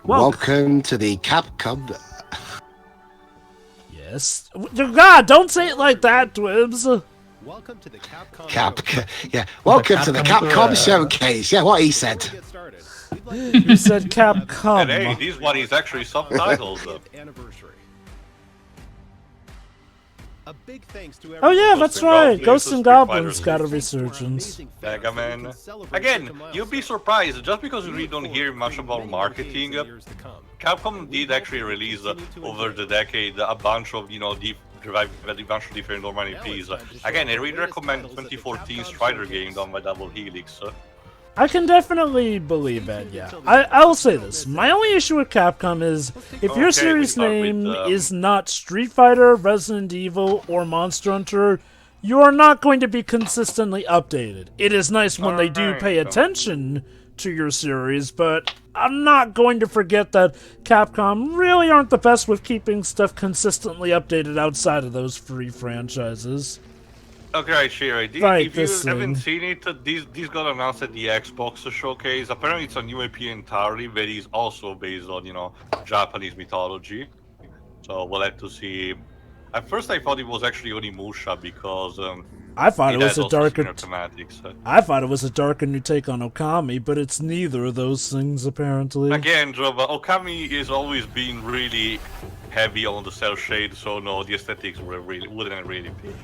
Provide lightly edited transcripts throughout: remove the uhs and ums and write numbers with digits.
Welcome to the Capcom. Yes. God, don't say it like that, Twibs. Welcome to the Capcom. Welcome to the Capcom showcase. Yeah, what he said. You said Capcom. And hey, this one is actually subtitled. A big thanks to Oh yeah, that's right. Ghosts and Goblins Street got a Fighter resurgence. Mega Man. Again, you'll be surprised, just because you really don't hear much about marketing. Capcom did actually release over the decade a bunch of, a bunch of different normal IPs. Again, I really recommend 2014 Strider game done by Double Helix. I can definitely believe that, yeah. I will say this. My only issue with Capcom is, if your series name is not Street Fighter, Resident Evil, or Monster Hunter, you are not going to be consistently updated. It is nice when they do pay attention to your series, but I'm not going to forget that Capcom really aren't the best with keeping stuff consistently updated outside of those free franchises. Okay, Sherry, if you haven't seen it, this got announced at the Xbox showcase. Apparently it's a new IP entirely, but it's also based on, Japanese mythology. So we'll have to see. At first I thought it was actually Onimusha because I thought it was a darker thematics. I thought it was a darker new take on Okami, but it's neither of those things apparently. Again, Okami is always been really heavy on the cell shade, so no, the aesthetics wouldn't really be.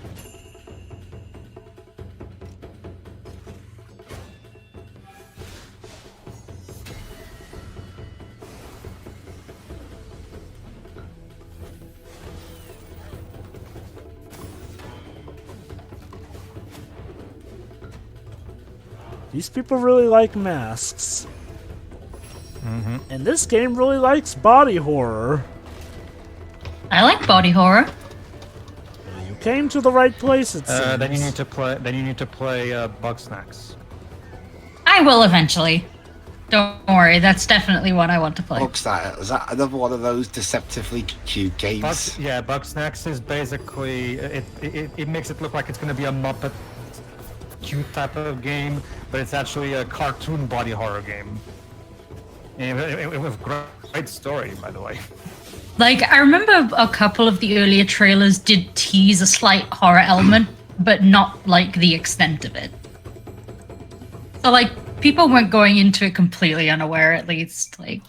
These people really like masks. And this game really likes body horror. I like body horror. You came to the right place, it seems. Then you need to play Bugsnax. I will eventually. Don't worry, that's definitely one I want to play. Is that another one of those deceptively cute games? Bugsnax is basically it makes it look like it's going to be a Muppet cute type of game, but it's actually a cartoon body horror game. And with great story, by the way. Like, I remember a couple of the earlier trailers did tease a slight horror element, but not like the extent of it. So like, people weren't going into it completely unaware, at least. Like,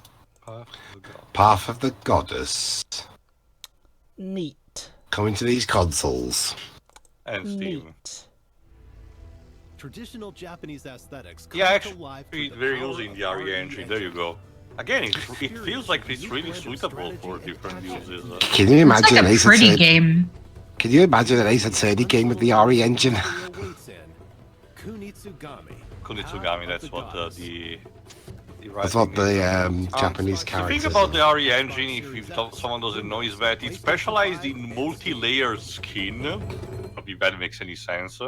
Path of the Goddess. Neat. Coming to these consoles. And Steam. Neat. Traditional Japanese aesthetics. Yeah, actually, they're using the RE engine. There you go. Again, it feels like it's really suitable for different uses. Can you imagine it's like a pretty game. Can you imagine an Ace Attorney game with the RE engine? Kunitsugami, that's what the That's what the Japanese character. The thing about the RE engine, if someone doesn't know, is that it's specialized in multi-layer skin. If that makes any sense.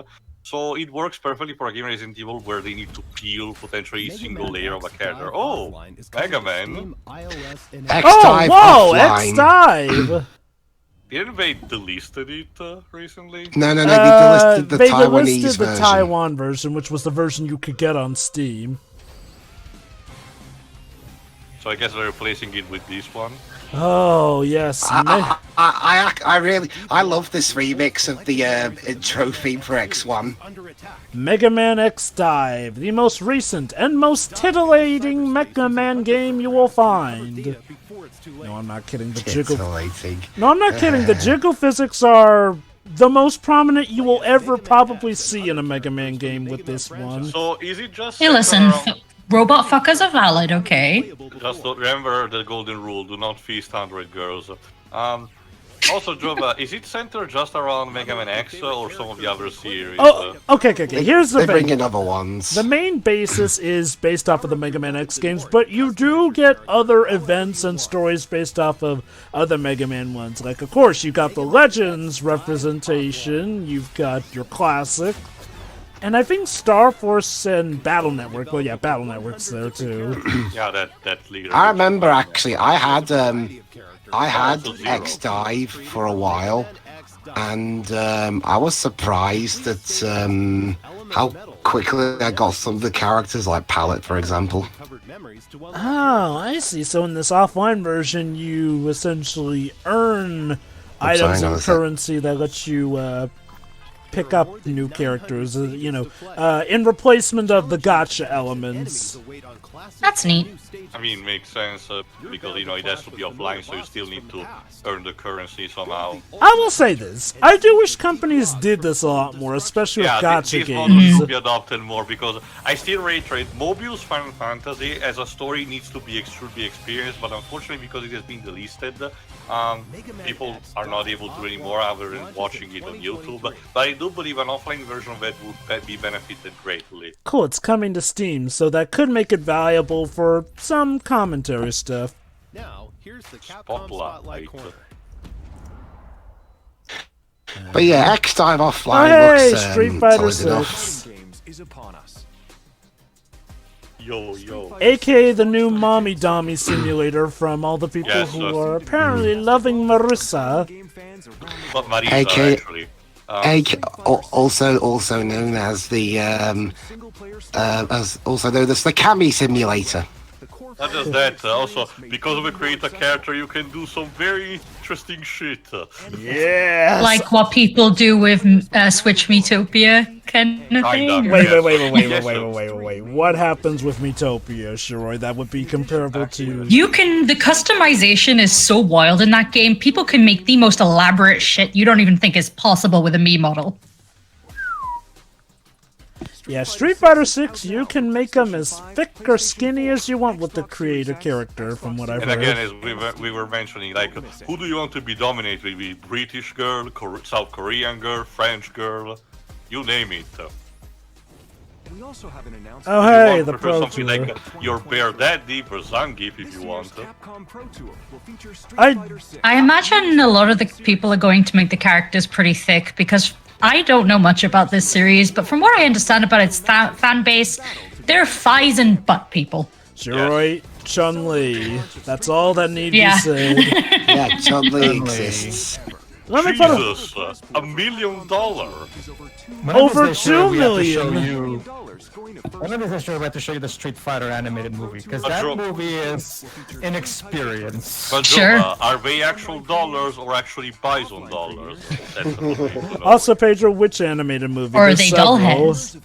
So it works perfectly for a game Resident Evil where they need to peel potentially a single layer of a character. Oh, Mega Man. X-Dive offline. X-Dive! Didn't they delisted it recently? No, they delisted the Taiwanese version. The version. Taiwan version, which was the version you could get on Steam. So I guess they're replacing it with this one. Oh yes, I love this remix of the intro theme for X1. Mega Man X-Dive, the most recent and most titillating Mega Man game you will find. No, I'm not kidding. The jiggle. No, I'm not kidding. The jiggle physics are the most prominent you will ever probably see in a Mega Man game with this one. So is it just? Hey, listen. Robot fuckers are valid, okay? Just remember the golden rule, do not feast Android girls. Also, Jova, is it centered just around Mega Man X or some of the other series? Oh, okay. Here's the thing. They bring in other ones. The main basis is based off of the Mega Man X games, but you do get other events and stories based off of other Mega Man ones. Like, of course, you've got the Legends representation, you've got your classic, and I think Star Force and Battle Network. Well, yeah, Battle Network's there too. Yeah, that leader. I remember actually, I had X-Dive for a while, and I was surprised at how quickly I got some of the characters, like Palette, for example. Oh, I see. So in this offline version, you essentially earn items sorry, and currency that lets you pick up new characters, in replacement of the gacha elements. That's neat. I mean, makes sense because it has to be offline, so you still need to earn the currency somehow. I will say this: I do wish companies did this a lot more, especially with gacha these models games. should be adopted more because I still reiterate, Mobius Final Fantasy as a story needs to be experienced, but unfortunately because it has been delisted, people are not able to anymore other than watching it on YouTube. But I do believe an offline version of it would be benefited greatly. Cool, it's coming to Steam, so that could make it valuable for some commentary stuff. Now, here's the Capcom Spotlight Corner. But yeah, X-Dive Offline Hey, looks Street Fighter solid enough. 6. Games is upon us. Yo. AKA the new mommy dommy simulator from all the people who are apparently loving Marissa. But Marisa, AK actually. Also known as the the Kami simulator. Not just that, also because of a creator character, you can do some very interesting shit. Yes! Like what people do with Switch Metopia kind of thing. Wait. What happens with Metopia, Shiroi? That would be comparable to... The customization is so wild in that game. People can make the most elaborate shit you don't even think is possible with a Mii model. Yeah, Street Fighter 6, you can make them as thick or skinny as you want with the creator character, from what I've heard. And again, as we were mentioning, like, who do you want to be dominated? Will be British girl, South Korean girl, French girl, you name it. We also have an announcement. Oh hey, the for Pro something Tour. like your Bear Daddy or Zangief if you want. Capcom Pro Tour will feature Street I- Fighter 6. I imagine a lot of the people are going to make the characters pretty thick because I don't know much about this series, but from what I understand about its fan base, they're thighs and butt people. Shiroi, Chun-Li. That's all that need Yeah. be said. Yeah, Chun-Li exists. Let me put a... Jesus, $1 million. Over 2 million. One of these we have to show you the Street Fighter animated movie, because But that Joe- movie is inexperience. But Sure. Joe, are they actual dollars or actually Bison dollars? That's the thing to know. Also, Pedro, which animated movie? Or are There's they several. doll heads?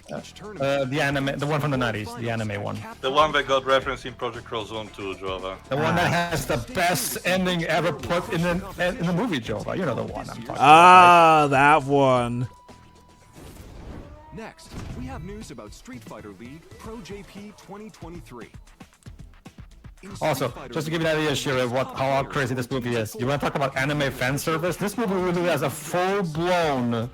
The anime, the one from the 90s, the anime one. The one that got referenced in Project Cross Zone 2, Jova. The one that has the best ending ever put in the movie, Jova. You know the one I'm talking about. Ah, that one. Next, we have news about Street Fighter League Pro JP 2023. In Street Also, Fighter just to give you an idea, Shira, of how crazy this movie is. You want to talk about anime fan service? This movie really has a full-blown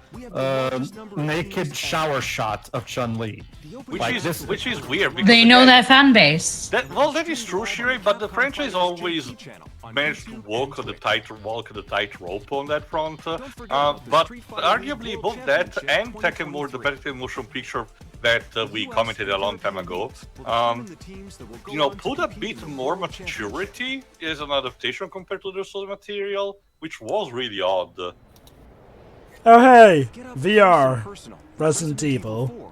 naked shower shot of Chun-Li. Which is weird because They know again, their fan base. that is true, Shirei, but the franchise always managed to walk the tightrope on that front. But arguably both that and Tekken More, the Competitive Motion Picture that we commented a long time ago, put a bit more maturity as an adaptation compared to the source material, which was really odd. Oh hey, VR, Resident Evil.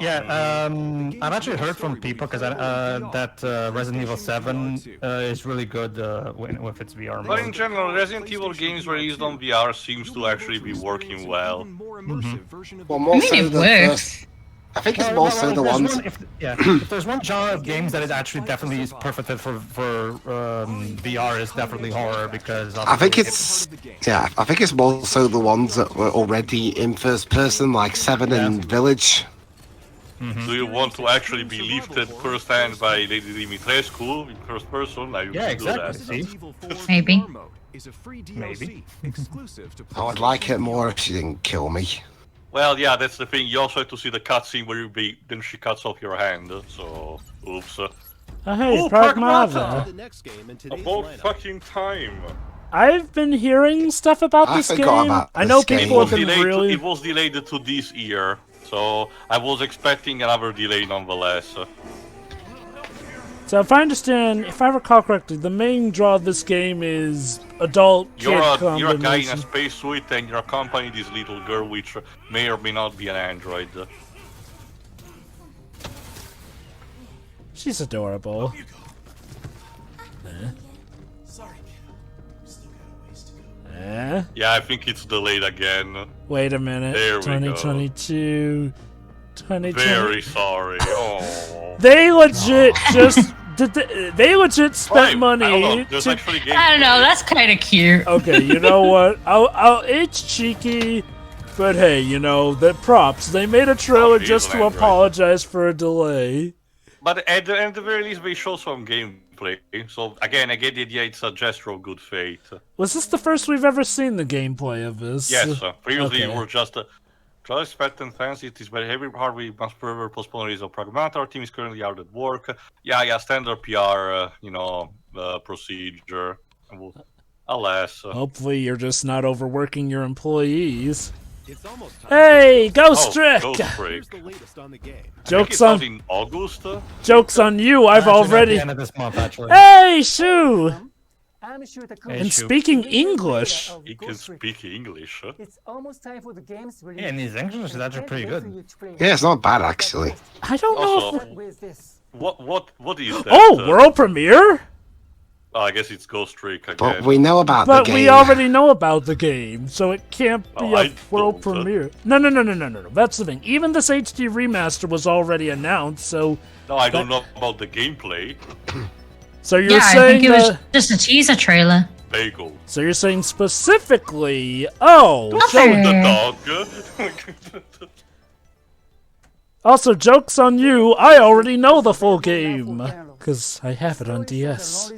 Yeah, I've actually heard from people because that Resident Evil 7 is really good with its VR But in mode. general, Resident Evil games released on VR seems to actually be working well. Well, more I mean, so it the works. first. I think it's more so the ones. If there's one genre of games that is actually definitely is perfect for VR, is definitely horror because I think it's more so the ones that were already in first person, like Seven and Village. Do you want to actually be lifted firsthand by Lady Dimitrescu in first person? Now you Yeah, can do that. exactly. See? Maybe. Maybe. I would like it more if she didn't kill me. Well, yeah, that's the thing. You also have to see the cutscene where then she cuts off your hand. So, oops. Oh hey, Oh, Pragmata. The next game in today's About lineup. fucking time. I've been hearing stuff about I this forgot game. about I know this game. people have been It really... was delayed to this year, so I was expecting another delay nonetheless. So if I understand, if I recall correctly, the main draw of this game is adult-kid You're a combination. guy in a spacesuit and you're accompanying this little girl, which may or may not be an android. She's adorable. Yeah, I think it's delayed again. Wait a minute. There we 2022. 2020. Very sorry. Oh. They legit just. They legit spent money. I don't know. There's actually gameplay. I don't know. That's kind of cute. Okay, you know what? It's cheeky, but hey, you know, the props. They made a trailer just to apologize for a delay. But at the very least, they show some gameplay. So again, I get the idea. It's a gesture of good faith. Was this the first we've ever seen the gameplay of this? Yes. Previously, Okay. we were just. Try expectant fans, it is very heavy hard. We must further postpone release of Pragmata. Our team is currently out at work. Yeah, standard PR, procedure. Alas. Hopefully, you're just not overworking your employees. Hey, Ghost Trick! Ghost Trick. Jokes on in August. Jokes on you. I've Actually, already. at the end of this month, actually. Hey, Shu! Hey, And Shu. speaking English. He can speak English. It's almost time for the game's release. Yeah, and his English is actually pretty good. Yeah, it's not bad actually. I don't know. Also, If... With this. What is that? Oh, world premiere? Oh, I guess it's Ghost Trick again. But we know about But the game. we already know about the game, so it can't be Oh, a I world don't. premiere. No. That's the thing. Even this HD remaster was already announced, so. No, I don't know about the gameplay. So you're Yeah, I saying think it was that- just a teaser trailer. Bagel. So you're saying specifically, oh, Okay. The dog. also jokes on you. I already know the full game because I have it on DS.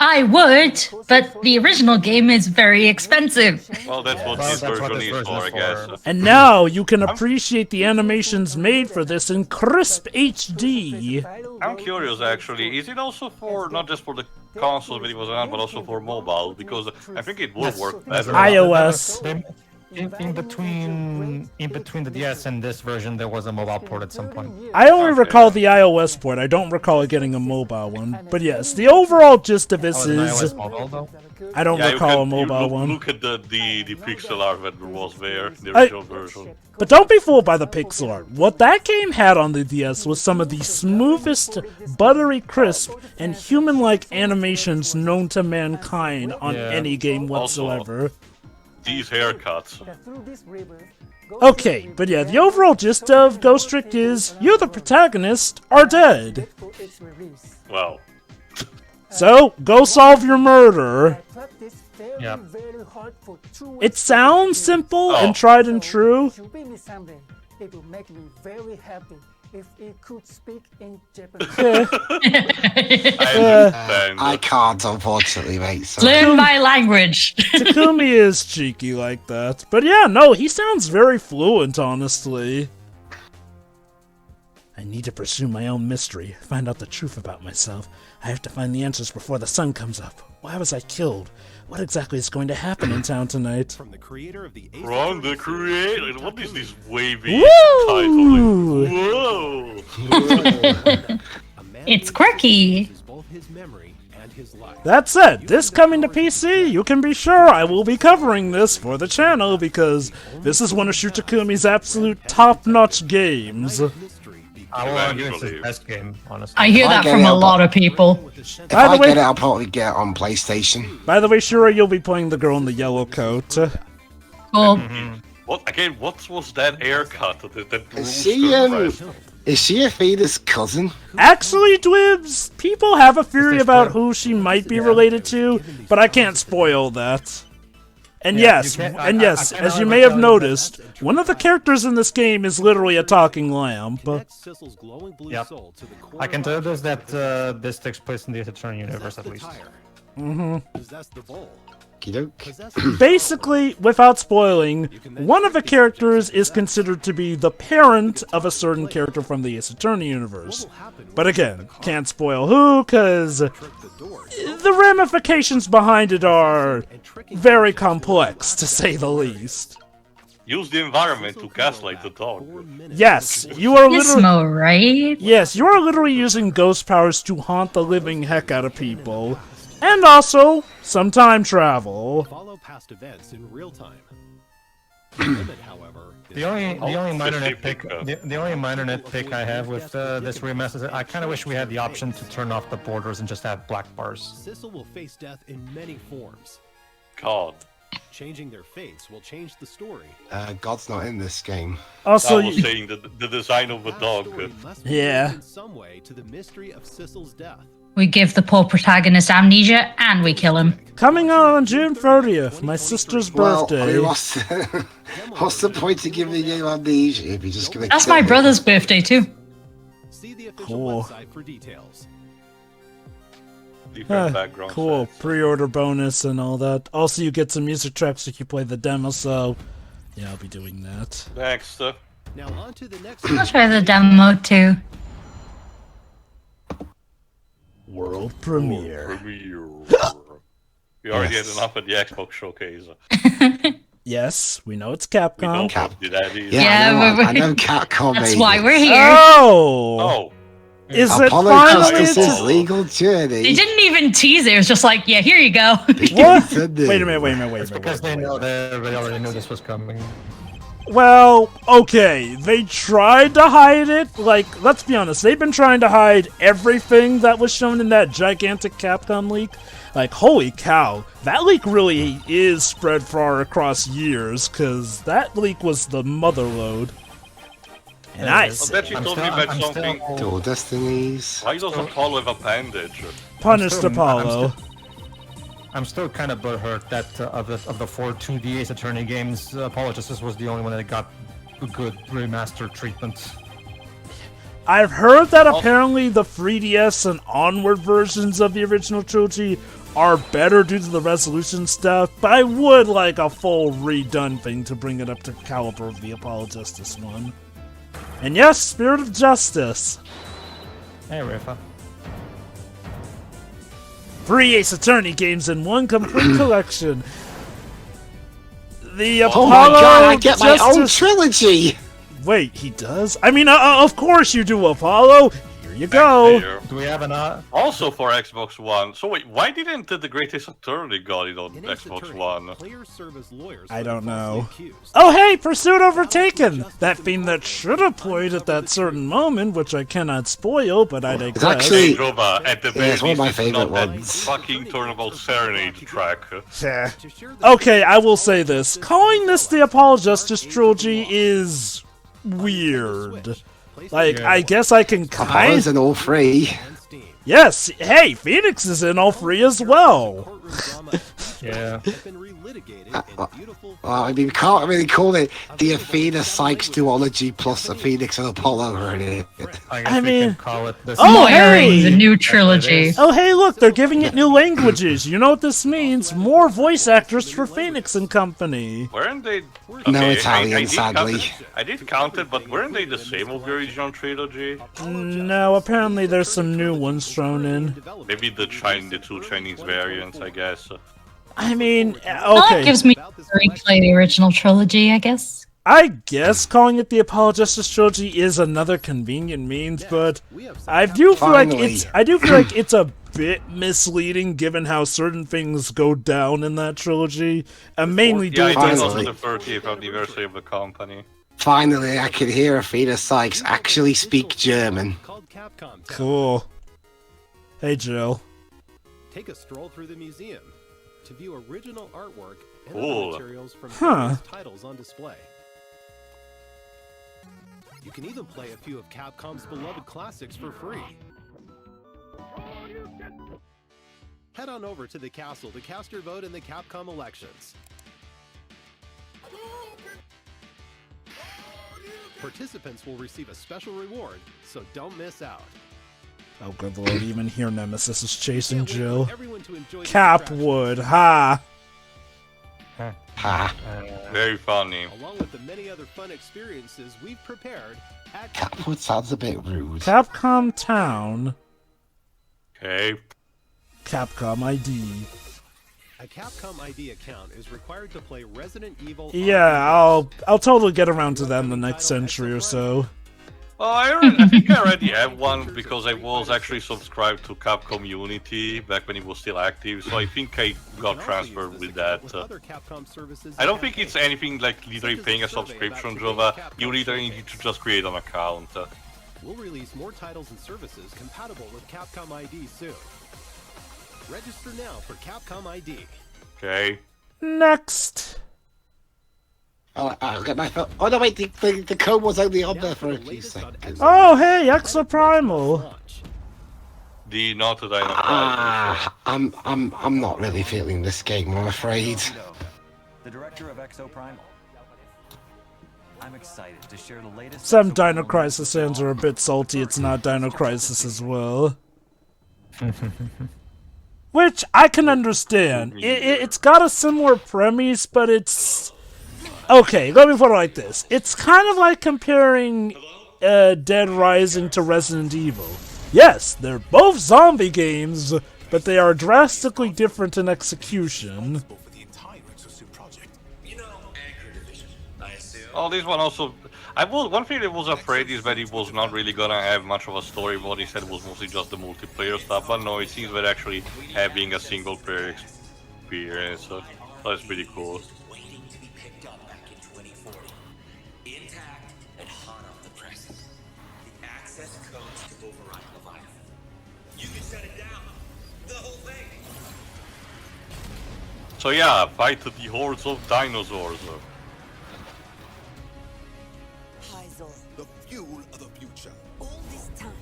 I would, but the original game is very expensive. Well, that's what Well, this that's what version this is version for, I is guess. for. And now you can appreciate the animations made for this in crisp HD. I'm curious, actually. Is it also for not just for the console that it was on, but also for mobile? Because I think it would work better. iOS. In between the DS and this version, there was a mobile port at some point. I only recall the iOS port. I don't recall it getting a mobile one. But yes, the overall gist of this Oh, an iOS is mobile though? I don't Yeah, recall a you mobile look, one. Look at the pixel art that was there, the original version. But don't be fooled by the pixel art. What that game had on the DS was some of the smoothest, buttery crisp, and human-like animations known to mankind on Yeah. any game whatsoever. These haircuts. Okay, but yeah, the overall gist of Ghost Trick is you, the protagonist, are dead. Well, So, go solve your murder. Yep. It sounds simple Oh. and tried and true. It would make me very happy if it could speak in Japanese. I understand. I can't, unfortunately, mate. So. Learn my language. Takumi is cheeky like that. But yeah, no, he sounds very fluent, honestly. I need to pursue my own mystery, find out the truth about myself. I have to find the answers before the sun comes up. Why was I killed? What exactly is going to happen in town tonight? From the creator of the From the creator. What is this wavy Woo! title? Whoa! It's quirky. both his memory and his life. That said, this coming to PC, you can be sure I will be covering this for the channel because this is one of Shu Takumi's absolute top-notch games. I will argue it's Eventually. his best game, honestly. I hear that from a lot of people. If By the I way- get it, I'll probably get it on PlayStation. By the way, Shura, you'll be playing the girl in the yellow coat. Cool. What again? What was that haircut? That Is she, is she Athena's cousin? Actually, Dwibs, people have a theory this about Dwib? who she might be related to, but I can't spoil that. And Yeah, yes, you can't- and I yes, can't as you really may have tell you noticed, one of the characters in this game is literally a talking lamp. Sizzle's glowing blue Yep. soul to the core I can of tell you our this that this takes place in the Eternal Universe at least. Possess the bowl. Okey-doke. Possess the Basically, without spoiling, one of the characters is considered to be the parent of a certain character from the Ace Attorney universe. But again, can't spoil who, cause the ramifications behind it are very complex, to say the least. Use the environment to gaslight the dog. Yes, you are literally... Gizmo, right? Yes, you are literally using ghost powers to haunt the living heck out of people. And also, some time travel. follow past events in real time. The only minor nitpick I have with this remaster is that I kind of wish we had the option to turn off the borders and just have black bars. Sissel will face death in many forms. God. Changing their fates will change the story. God's not in this game. Also, I was saying the design of a dog. Yeah. In some way to the mystery of Sissel's death. We give the poor protagonist amnesia and we kill him. coming out on June 30th, my sister's birthday. I mean, what's the point of giving you amnesia if you're just gonna? That's my brother's birthday too. See the official Cool. website for details. Background Cool. sets. Pre-order bonus and all that. Also, you get some music tracks if you play the demo, so yeah, I'll be doing that. Next. Now on to the next. I'll try the demo too. World premiere. We already had enough at the Xbox showcase. Yes, we know it's We Capcom. don't want to do that either. Yeah, I know Capcom. That's made why it. we're here. Oh! Oh, Is it Apollo finally? Justice's legal journey. They didn't even tease it. It was just like, yeah, here you go. What? Didn't they? Wait a minute, wait a minute, wait a It's minute. because wait, they wait, know wait. that everybody already knew this was coming. Well, okay, they tried to hide it. Like, let's be honest, they've been trying to hide everything that was shown in that gigantic Capcom leak. Like, holy cow, that leak really is spread far across years, because that leak was the motherload. And I I bet you told me about something. Dual Destinies. Why does Apollo have a bandage? punished Apollo. I'm still kind of butthurt that of the four 2D Ace Attorney games, Apollo Justice was the only one that got good remaster treatment. I've heard that apparently the 3DS and onward versions of the original trilogy are better due to the resolution stuff, but I would like a full redone thing to bring it up to caliber of the Apollo Justice one. And yes, Spirit of Justice. Hey, Rafa. 3 Ace Attorney games in one complete collection. The Oh Apollo my god, I get my own Justice... trilogy! Wait, he does? I mean, of course you do, Apollo! Here you go! Here. Do we have an Also for Xbox One. So wait, why didn't the Greatest Attorney got it on In Ace Xbox Attorney, One? players serve as lawyers I for the don't know. falsely accused. Oh hey, Pursuit Overtaken! That theme that should have played at that certain moment, which I cannot spoil, but I digress. It's actually- Roba, at the Yeah, very it's one of least, my it's favorite not that ones. fucking Turnabout Serenade track. Yeah. Okay, I will say this. Calling this the Apollo Justice Trilogy is weird. Like, I guess I can Apollo's kind... in all three. Yes, hey, Phoenix is in all three as well. Yeah. Well, I mean, we can't really call it the Athena Sykes duology plus a Phoenix and Apollo or anything. I guess I we mean- can call it this. Oh, Lawyering hey! the new trilogy. Oh, hey, look, they're giving it new languages. You know what this means? More voice actors for Phoenix and company. Weren't they? No Okay, Italian, I did count sadly. it- I did count it, but weren't they the same of the original trilogy? No, apparently there's some new ones thrown in. Maybe the two Chinese variants, I guess. I mean, Well, that okay. gives me to replay the original trilogy, I guess. I guess calling it the Apollo Justice Trilogy is another convenient means, but I do feel like it's a bit misleading given how certain things go down in that trilogy, and mainly Yeah, due it to is also Finally. the 30th anniversary of the company. Finally, I can hear Athena Sykes actually speak German. Called Capcom. cool. Hey, Jill. Take a stroll through the museum to view original artwork and Cool. other materials from Huh. various titles on display. You can even play a few of Capcom's beloved classics for free. Head on over to the castle to cast your vote in the Capcom elections. Participants will receive a special reward, so don't miss out. Oh, good lord, even here Nemesis is chasing Can't wait for Jill. everyone to enjoy the Capwood, ha! Ha. Very funny. attraction, along with the many other fun experiences we've prepared at Capwood sounds a bit rude. Capcom Town. Okay. Capcom ID. A Capcom ID account is required to play Resident Evil. Yeah, I'll totally get around to that in the next century or so. Oh, I think I already have one because I was actually subscribed to Capcom Unity back when it was still active, so I think I got transferred with that. I don't think it's anything like literally paying a subscription, Jova. You literally need to just create an account. We'll release more titles and services compatible with Capcom ID soon. Register now for Capcom ID. Okay. Next. I'll get my phone. Oh no, wait, the code was only on there for a few seconds. Oh, hey, Exoprimal. The not that I I'm not really feeling this game, I'm afraid. The director of SCWRM. I'm excited to share the latest. Some Dino Crisis fans are a bit salty it's not Dino Crisis as well. Which I can understand. It's got a similar premise, but it's... Okay, let me put it like this. It's kind of like comparing Dead Rising to Resident Evil. Yes, they're both zombie games, but they are drastically different in execution. Oh, this one also... one thing I was afraid is that it was not really gonna have much of a story. What he said was mostly just the multiplayer stuff, but no, it seems that actually having a single player experience. So that's pretty cool. So yeah, fight the hordes of dinosaurs. Heisel, the fuel of the future. All this time,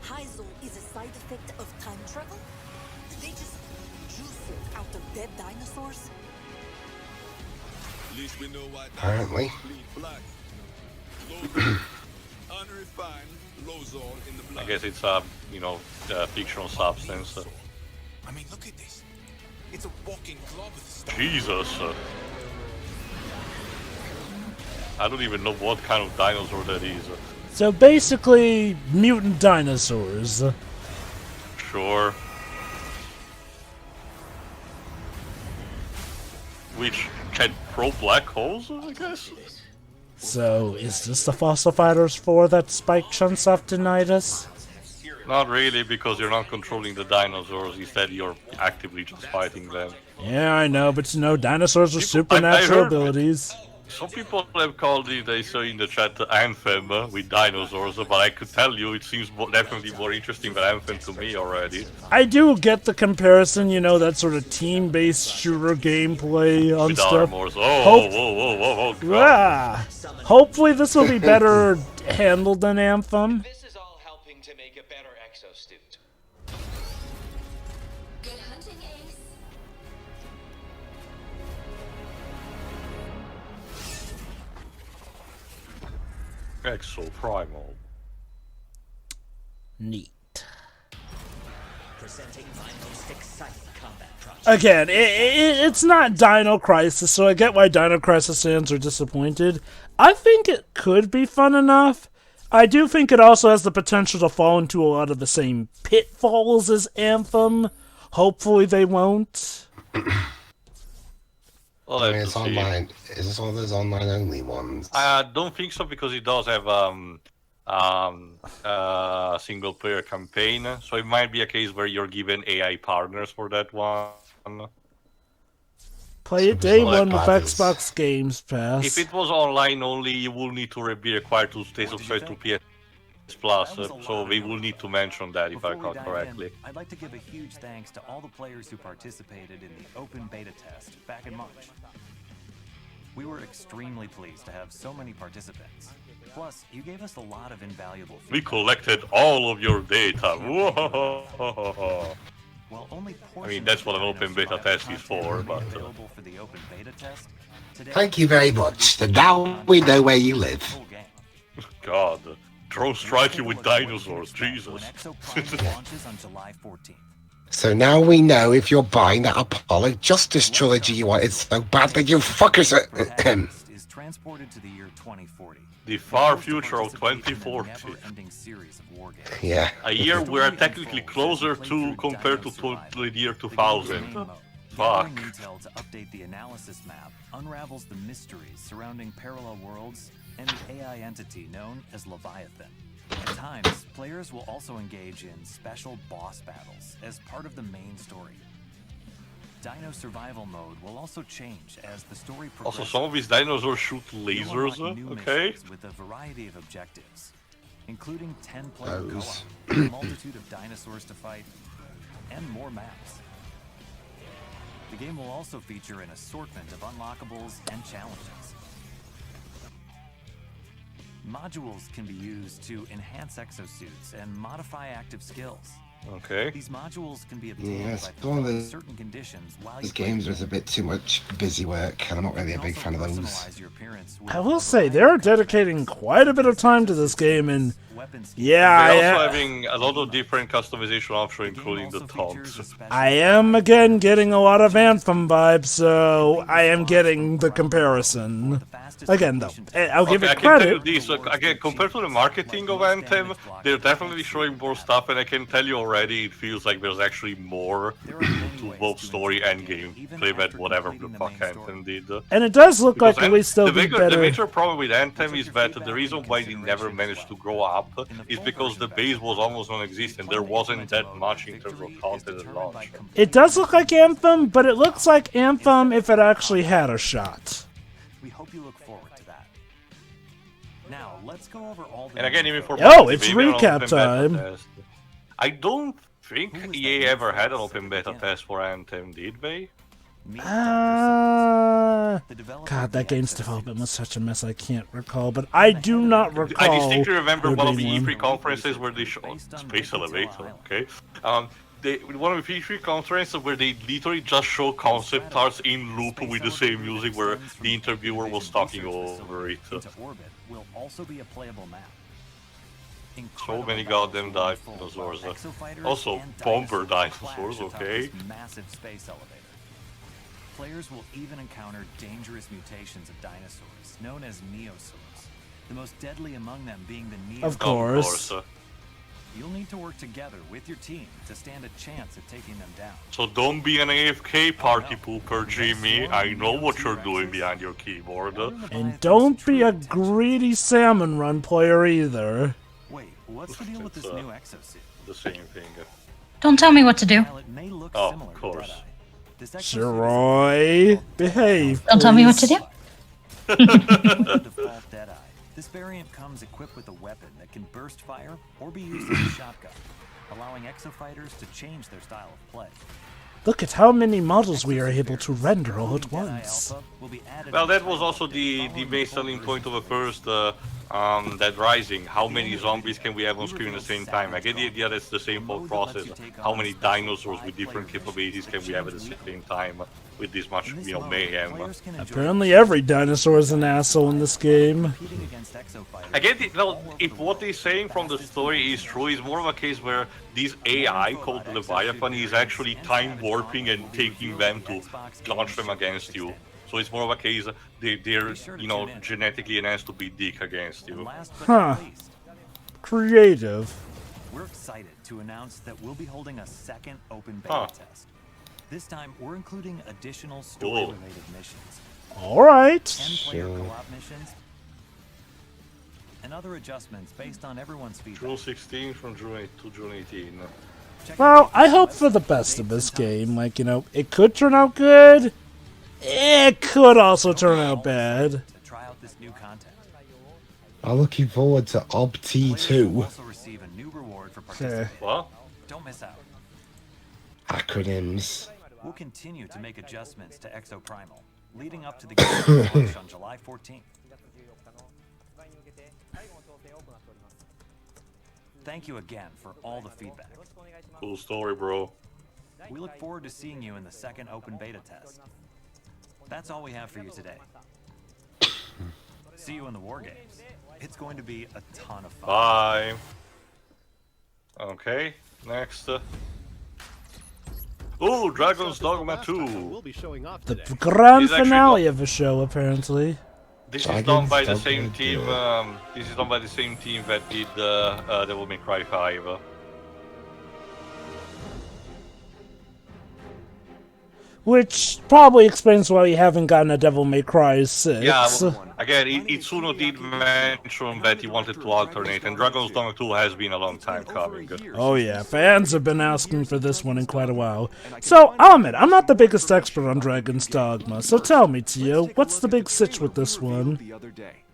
Heisel is a side effect of time travel? Did they just juice it out of dead dinosaurs? At least we know why Apparently. unrefined Lozol in the blood. I guess it's a, fictional substance. I mean, look at this. It's a walking club with stuff. Jesus. I don't even know what kind of dinosaur that is. So basically, mutant dinosaurs. Sure. Which can throw black holes, I guess? So, is this the Fossil Fighters 4 that Spike Chunsoft denied us? Not really, because you're not controlling the dinosaurs, instead you're actively just fighting them. Yeah, I know, but dinosaurs are supernatural abilities. Some people have called it, they say in the chat, Anthem with dinosaurs, but I could tell you it seems definitely more interesting than Anthem to me already. I do get the comparison, that sort of team-based shooter gameplay on with stuff. Armors. Whoa, God. Yeah. Hopefully this will be better handled than Anthem. This is all helping to make a better exosuit. Good hunting, Ace. Exoprimal. Neat. Presenting my most exciting combat project. Again, it's not Dino Crisis, so I get why Dino Crisis fans are disappointed. I think it could be fun enough. I do think it also has the potential to fall into a lot of the same pitfalls as Anthem. Hopefully they won't. Well, I mean, it's online. Is this one of those online only ones? I don't think so, because it does have single player campaign, so it might be a case where you're given AI partners for that one. Play it day one with Xbox Games Pass. If it was online only, you will need to be required to stay subscribed to PS Plus, so we will need to mention that if I recall correctly. I'd like to give a huge thanks to all the players who participated in the open beta test back in March. We were extremely pleased to have so many participants. Plus, you gave us a lot of invaluable feedback. We collected all of your data. Whoa. Well, only I mean, that's what an open beta test is for, but... available for the open beta test. Today, Thank you very much. And now we know where you live. God, drone strike you with dinosaurs, Jesus. launches on July 14th. So now we know if you're buying that Apollo Justice trilogy you wanted so bad that you fuckers are... is transported to the year 2040. The far future of 2040. Yeah. A year we're technically closer to compared to the year 2000. Fuck. Intel to update the analysis map unravels the mysteries surrounding parallel worlds and the AI entity known as Leviathan. At times, players will also engage in special boss battles as part of the main story. Dino Survival Mode will also change as the story progresses. Also, some of these dinosaurs shoot lasers, okay? With a variety of objectives, including 10-player Those. co-op, a multitude of dinosaurs to fight, and more maps. The game will also feature an assortment of unlockables and challenges. Modules can be used to enhance exosuits and modify active skills. Okay. These modules can be obtained Yes, by one of fulfilling the certain conditions while these you play games the was a bit too much busy work, and I'm not really a big fan of those. personalize your appearance with I will say they're dedicating quite a bit of time to this game, and yeah, They're also having a lot of different customization options, including the taunts. I am again getting a lot of Anthem vibes, so I am getting the comparison. Again, though, I'll give it I can tell you credit. this, again, compared to the marketing of Anthem, they're definitely showing more stuff, and I can tell you already, it feels like there's actually more to both story and gameplay than whatever the fuck Anthem did. And it does look like Because at least they'll the be bigger- better. The major problem with Anthem is that the reason why they never managed to grow up is because the base was almost non-existent. There wasn't that much in terms of content at launch. It does look like Anthem, but it looks like Anthem if it actually had a shot. We hope you look forward to that. Now, let's go over all the And again, even for Oh, it's maybe an recap open beta time. test. I don't think EA ever had an open beta test for Anthem, did they? God, that game's development was such a mess. I can't recall, but I do not recall. I distinctly remember there one of the being E3 conferences where they showed Space Elevator. Okay, one of the E3 conferences where they literally just show concept arts in loop with the same music, where the interviewer was talking over it. Into orbit will also be a playable map. So many goddamn dinosaurs. Also, bomber dinosaurs. Okay. Massive space elevator. Players will even encounter dangerous mutations of dinosaurs, known as neosaurs. The most deadly among them being the neosaurs. Of course. You'll need to work together with your team to stand a chance at taking them down. So don't be an AFK party pooper, Jimmy. I know what you're doing behind your keyboard. And don't be a greedy salmon run player either. Wait, what's the deal with this new exosuit? The same thing. Don't tell me what to do. While it may look Oh, similar of course. to Deadeye, this exosuit Shiroy, behave. Don't tell me what to do. default Deadeye. This variant comes equipped with a weapon that can burst fire or be used as a shotgun, allowing exofighters to change their style of play. Look at how many models we are able to render all at once. Well, that was also the main selling point of the first Dead Rising. How many zombies can we have on screen at the same time? I get the idea that's the same whole process. How many dinosaurs with different capabilities can we have at the same time with this much, mayhem? Apparently every dinosaur is an asshole in this game. I get it. Well, if what they're saying from the story is true, it's more of a case where this AI called Leviathan is actually time warping and taking them to launch them against you. So it's more of a case they're genetically enhanced to be dick against you. Huh. Creative. We're excited to announce that we'll be holding a second open beta test. This time, we're including additional story-related missions. Alright. 10-player co-op missions, and other adjustments based on everyone's feedback. June 16 from June 8 to June 18. Well, I hope for the best of this game. Like, it could turn out good. It could also turn out bad. Try out this new content. I'm looking forward to Obti 2. Also receive a new reward for participating. What? Don't miss out. Acronyms. We'll continue to make adjustments to Exo Primal, leading up to the game launch on July 14th. Thank you again for all the feedback. Cool story, bro. We look forward to seeing you in the second open beta test. That's all we have for you today. See you in the War Games. It's going to be a ton of fun. Bye. Okay, next. Oh, Dragon's Dogma 2. The grand finale of the show, apparently. This is done by the same team. This is done by the same team that did Devil May Cry 5. Which probably explains why we haven't gotten a Devil May Cry 6. Yeah, well, Again, Itsuno did mention that he wanted to alternate, and Dragon's Dogma 2 has been a long time coming. Oh yeah, fans have been asking for this one in quite a while. So, I'll admit, I'm not the biggest expert on Dragon's Dogma, so tell me, Tio, what's the big sitch with this one?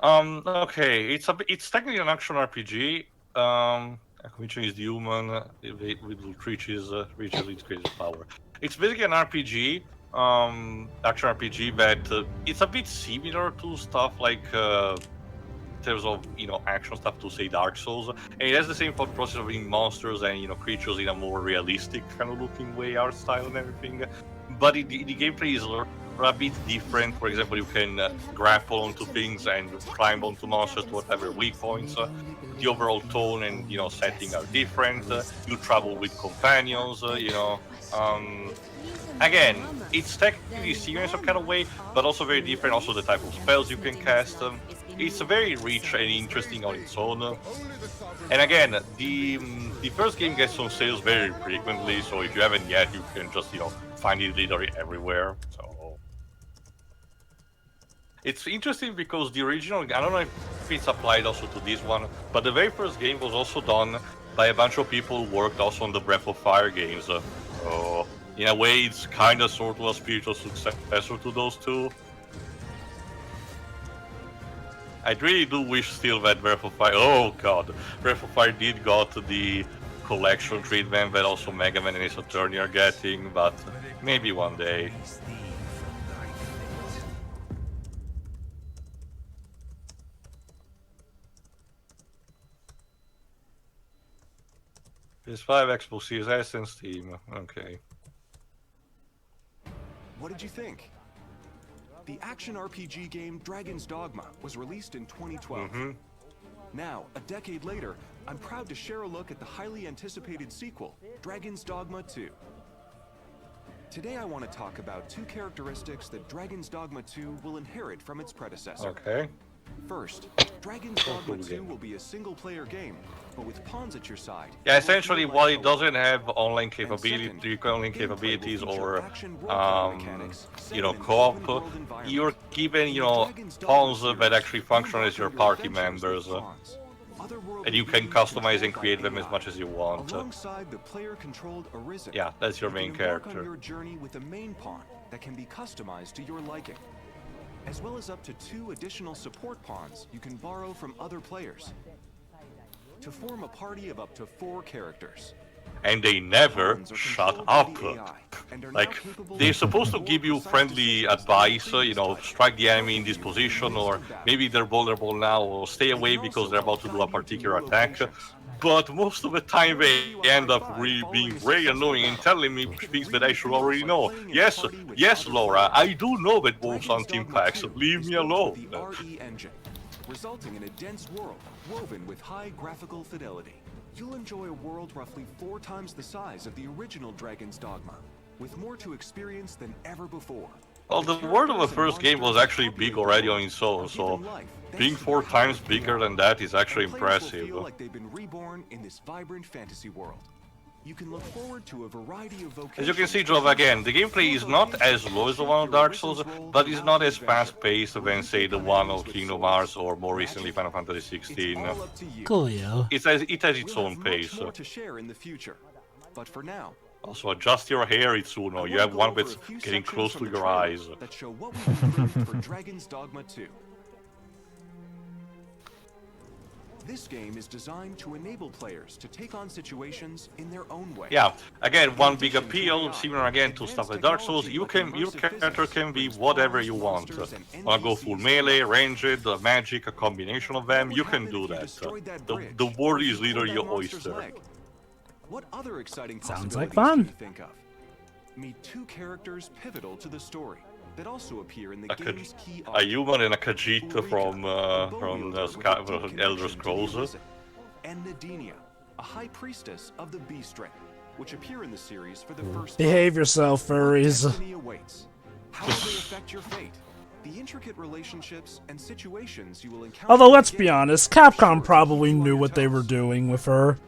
Okay, it's technically an action RPG. Which is the human with reaches its power. It's basically an RPG. Action RPG, but it's a bit similar to stuff like in terms of action stuff to say Dark Souls, and it has the same thought process of being monsters and creatures in a more realistic kind of looking way, art style and everything. But the gameplay is a bit different. For example, you can grapple onto things and climb onto monsters to whatever weak points. The overall tone and setting are different. You travel with companions. Again, it's technically similar in some kind of way, but also very different. Also, the type of spells you can cast. It's very rich and interesting on its own. And again, the first game gets on sales very frequently, so if you haven't yet, you can just find it literally everywhere. So it's interesting because the original, I don't know if it's applied also to this one, but the very first game was also done by a bunch of people who worked also on the Breath of Fire games. So in a way, it's kind of sort of a spiritual successor to those two. I really do wish still that Breath of Fire, oh god, Breath of Fire did got the collection treatment that also Mega Man and Ace Attorney are getting, but maybe one day. PS5, Xbox Series S, and Steam. Okay. What did you think? The action RPG game Dragon's Dogma was released in 2012. Now, a decade later, I'm proud to share a look at the highly anticipated sequel, Dragon's Dogma 2. Today I want to talk about two characteristics that Dragon's Dogma 2 will inherit from its predecessor. Okay. First, Dragon's Dogma 2 will be a single-player game, but with pawns at your side. Yeah, essentially, while it doesn't have online capabilities or co-op, you're given pawns that actually function as your party members, and you can customize and create them as much as you want. Alongside the player-controlled Arisen, yeah, that's your main character. On your journey with a main pawn that can be customized to your liking, as well as up to 2 additional support pawns you can borrow from other players to form a party of up to 4 characters. And they never shut up. Like, they're supposed to give you friendly advice, strike the enemy in this position, or maybe they're vulnerable now, or stay away because they're about to do a particular attack. But most of the time they end up really being very annoying and telling me things that I should already know. Yes, Laura, I do know that wolves aren't in packs. Leave me alone. The RE engine, resulting in a dense world woven with high graphical fidelity. You'll enjoy a world roughly 4 times the size of the original Dragon's Dogma, with more to experience than ever before. Well, the world of the first game was actually big already on its own, so being 4 times bigger than that is actually impressive. Feel like they've been reborn in this vibrant fantasy world. You can look forward to a variety of vocations. As you can see, Jove, again, the gameplay is not as low as the one of Dark Souls, but it's not as fast-paced than, say, the one of Kingdom Hearts or more recently Final Fantasy XVI. Cool, yeah. It has its own pace. More to share in the future, but for now. Also, adjust your hair, Itsuno. You have one that's getting close to your eyes. That show what we've learned for Dragon's Dogma 2. This game is designed to enable players to take on situations in their own way. Yeah, again, one big appeal, similar again to stuff like Dark Souls, your character can be whatever you want. Wanna go full melee, ranged, magic, a combination of them, you can do that. The world is literally your oyster. What other exciting sounds like fun. Do you think of? Meet 2 characters pivotal to the story that also appear in the game's key a human and a Khajiit from Elder Scrolls. And Nadinia, a high priestess of the Beast Ring, which appear in the series for the first Behave yourself, furries. How will they affect your fate? The intricate relationships and situations you will encounter. Although, let's be honest, Capcom probably knew what they were doing with her.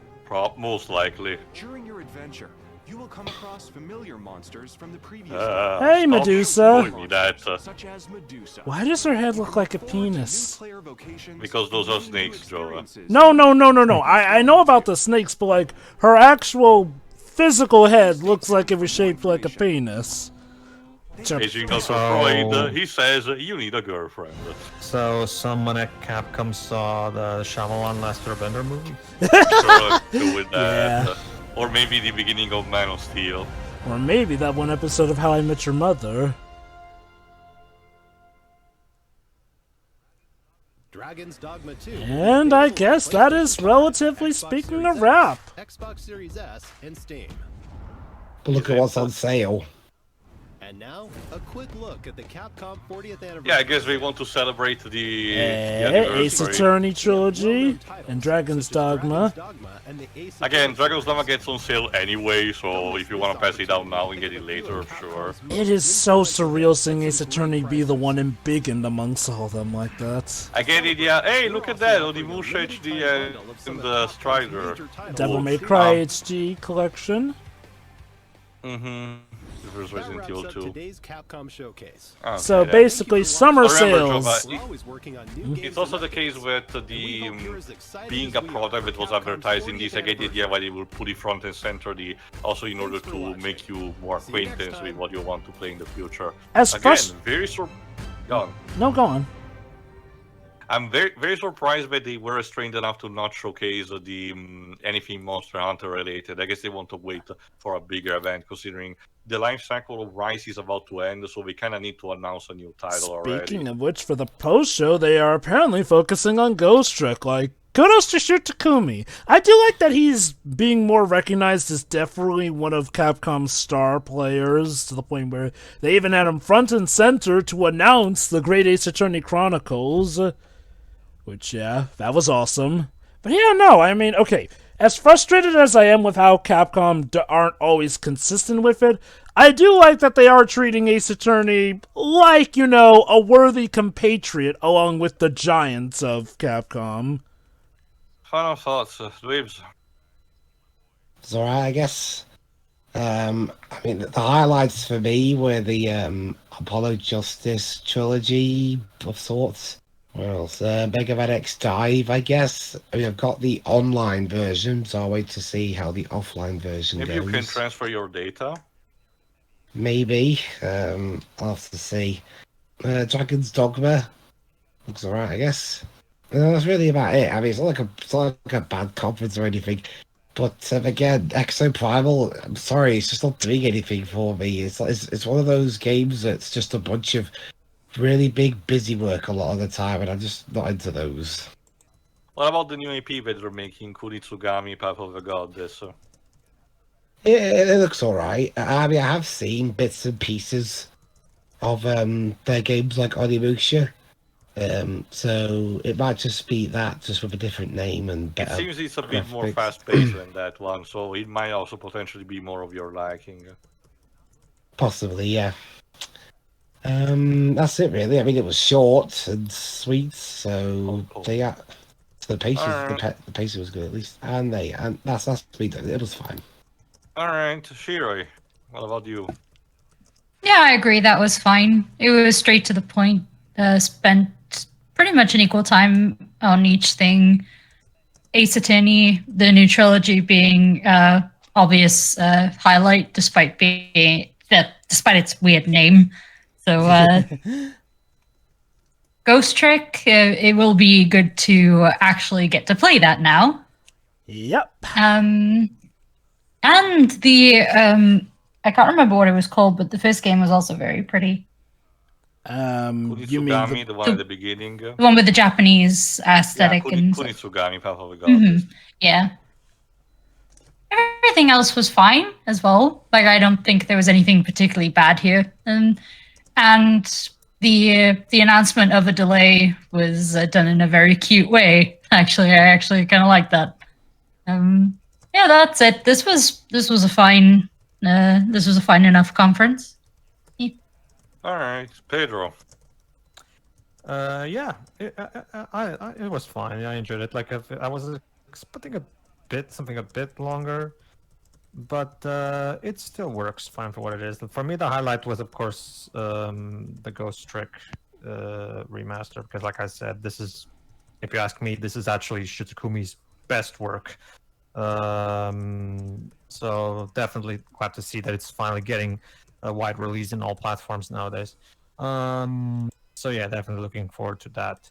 Most likely. During your adventure, you will come across familiar monsters from the previous Hey, Medusa. Showing me that, such as Medusa. Why does her head look like a penis? because those are snakes, Joe. No. I know about the snakes, but like her actual physical head looks like it was shaped like a penis. Aging Dr. Freud, he says you need a girlfriend. So someone at Capcom saw the Shyamalan Last Airbender movie? Sure, go with that. Yeah. Or maybe the beginning of Man of Steel. Or maybe that one episode of How I Met Your Mother. Dragon's Dogma 2. And I guess that is, relatively speaking, a wrap. Xbox Series S and Steam. But look at what's on sale. And now, a quick look at the Capcom 40th anniversary. Yeah, I guess we want to celebrate the Ace Attorney Trilogy and Dragon's Dogma. Again, Dragon's Dogma gets on sale anyway, so if you want to pass it out now and get it later, sure. It is so surreal seeing Ace Attorney be the one embiggened amongst all of them like that. I get it, yeah. Hey, look at that, the Mush HD and the Strider. Devil May Cry HD collection. Versus Resident Evil 2. Today's Capcom showcase. Okay, So yeah. basically, summer sales. It's also the case with the being a product that was advertised in this. I get the idea why they will put it front and center. Also in order to make you more acquainted with what you want to play in the future. As Again, very go on. I'm very surprised that they were restrained enough to not showcase the anything Monster Hunter related. I guess they want to wait for a bigger event, considering the life cycle of Rise is about to end, so we kind of need to announce a new title already. Speaking of which, for the post-show, they are apparently focusing on Ghost Trick. Like, kudos to Shu Takumi. I do like that he's being more recognized as definitely one of Capcom's star players, to the point where they even had him front and center to announce the Great Ace Attorney Chronicles. Which, yeah, that was awesome. But yeah, no, I mean, okay, as frustrated as I am with how Capcom aren't always consistent with it, I do like that they are treating Ace Attorney like, you know, a worthy compatriot along with the giants of Capcom. Final thoughts, Dweebs? It's alright, I guess. I mean, the highlights for me were the Apollo Justice trilogy of sorts. What else? Mega Man X Dive, I guess. I mean, I've got the online version, so I'll wait to see how the offline version Maybe goes. you can transfer your data? Maybe. I'll have to see. Dragon's Dogma. Looks alright, I guess. That's really about it. I mean, it's not like a bad conference or anything. But again, Exo Primal, I'm sorry, it's just not doing anything for me. It's one of those games that's just a bunch of really big, busy work a lot of the time, and I'm just not into those. What about the new AP that they're making, Kunitsugami, Path of the Goddess? It looks alright. I mean, I have seen bits and pieces of their games like Onimusha. So it might just be that, just with a different name and better. It seems it's a bit more fast-paced than that one, so it might also potentially be more of your liking. Possibly, yeah. That's it really. I mean, it was short and sweet, so the pace was good at least, and that's sweet. It was fine. All right, Shiroi, what about you? Yeah, I agree. That was fine. It was straight to the point. Spent pretty much an equal time on each thing. Ace Attorney, the new trilogy, being obvious highlight, despite its weird name. So, Ghost Trick, it will be good to actually get to play that now. Yep. And the, I can't remember what it was called, but the first game was also very pretty. You mean the one at the beginning? The one with the Japanese aesthetic and Kunitsugami, Path of the Goddess. Yeah. Everything else was fine as well. Like, I don't think there was anything particularly bad here. And the announcement of a delay was done in a very cute way. Actually, I actually kind of like that. Yeah, that's it. This was a fine enough conference. Yeah. All right, Pedro. Yeah, it was fine. I enjoyed it. Like I was expecting something a bit longer. but it still works fine for what it is. For me, the highlight was, of course, the Ghost Trick remaster, because, like I said, this is, if you ask me, this is actually Shu Takumi's best work. So definitely glad to see that it's finally getting a wide release in all platforms nowadays. So yeah, definitely looking forward to that.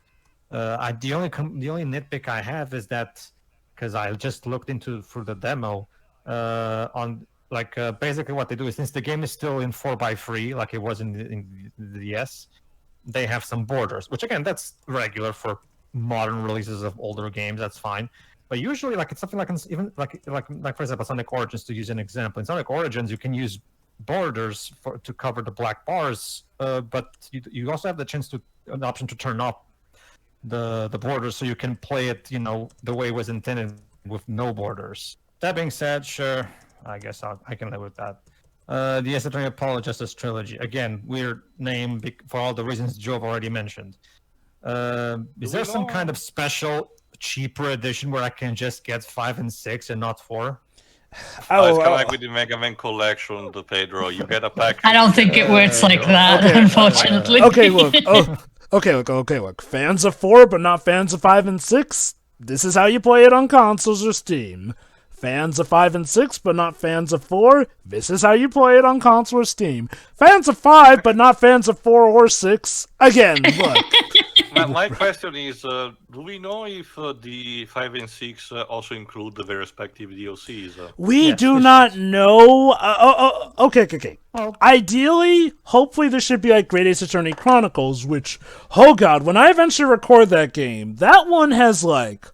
The only nitpick I have is that, because I just looked through the demo, basically what they do is, since the game is still in 4x3 like it was in the DS, they have some borders, which again, that's regular for modern releases of older games. That's fine. But usually, like, it's something like, even like for example, Sonic Origins, to use an example. In Sonic Origins, you can use borders to cover the black bars, but you also have an option to turn off the borders, so you can play it, the way it was intended, with no borders. That being said, sure, I guess I can live with that. The Ace Attorney Apollo Justice Trilogy. Again, weird name for all the reasons Joe have already mentioned. Is there some kind of special, cheaper edition where I can just get 5 and 6 and not 4? It's kind of like with the Mega Man collection, Pedro. You get a pack. I don't think it works like that, unfortunately. Okay, look. Look. Fans of 4, but not fans of 5 and 6? This is how you play it on consoles or Steam. Fans of 5 and 6, but not fans of 4? This is how you play it on console or Steam. Fans of 5, but not fans of 4 or 6? Again, look. My question is, do we know if the 5 and 6 also include the respective DLCs? We do not know. Okay. Ideally, hopefully this should be like Great Ace Attorney Chronicles, which, oh god, when I eventually record that game, that one has, like,